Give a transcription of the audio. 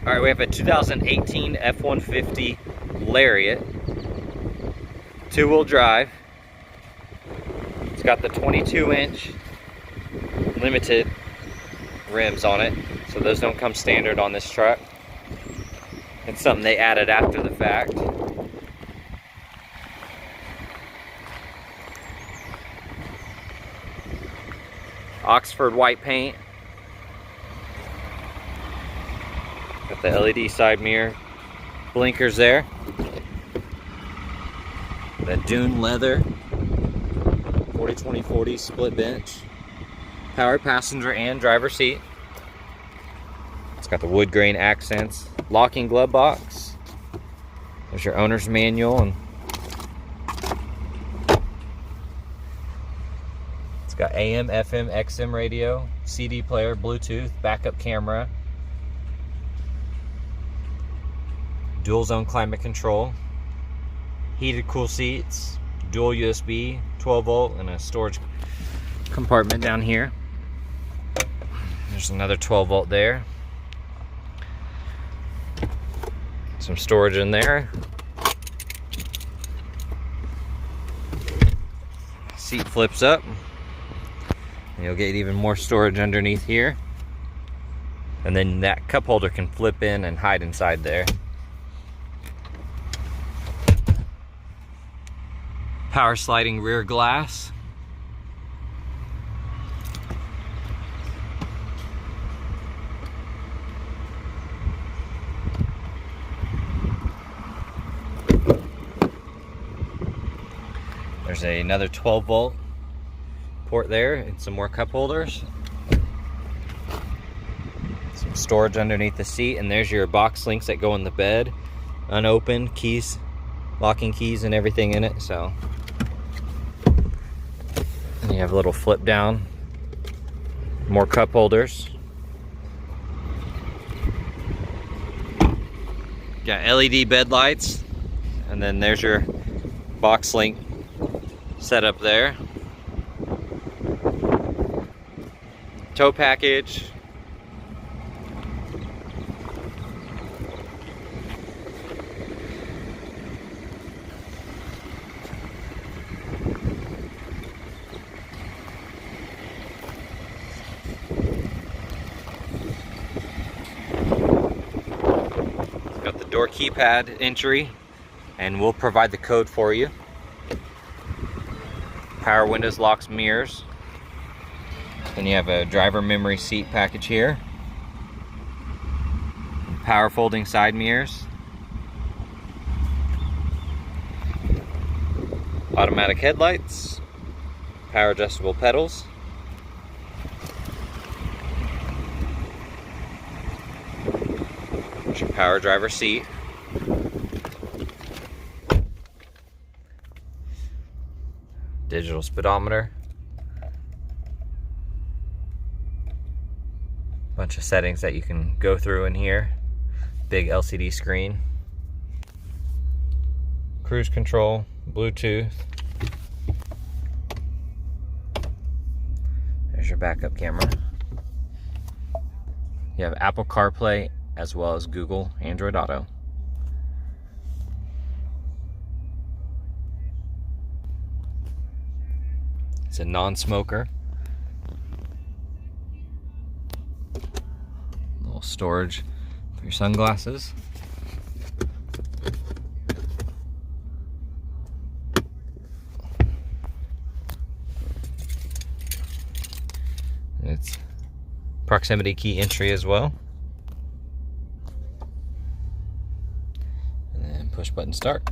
All right, we have a 2018 F-150 Lariat, two-wheel drive. It's got the 22-inch limited rims on it, so those don't come standard on this truck. It's something they added after the fact. Oxford white paint. Got the LED side mirror, blinkers there. The Dune leather 40/20/40 split bench. Power passenger and driver seat. It's got the wood grain accents. Locking glove box. There's your owner's manual, and it's got AM, FM, XM radio, CD player, Bluetooth, backup camera, dual zone climate control, heated cool seats, dual USB, 12 volt, and a storage compartment down here. There's another 12 volt there. Some storage in there. Seat flips up. And you'll get even more storage underneath here. And then that cup holder can flip in and hide inside there. Power sliding rear glass. There's another 12 volt port there and some more cup holders. Some storage underneath the seat, and there's your box links that go in the bed. Unopened keys, locking keys and everything in it. So, and you have a little flip down, more cup holders. Got LED bed lights, and then there's your box link set up there. Tow package. Got the door keypad entry, and we'll provide the code for you. Power windows, locks, mirrors. Then you have a driver memory seat package here. Power folding side mirrors. Automatic headlights. Power adjustable pedals. There's your power driver seat. Digital speedometer. Bunch of settings that you can go through in here. Big LCD screen. Cruise control, Bluetooth. There's your backup camera. You have Apple CarPlay as well as Google Android Auto. It's a non-smoker. Little storage for your sunglasses. And it's proximity key entry as well. And then push button start.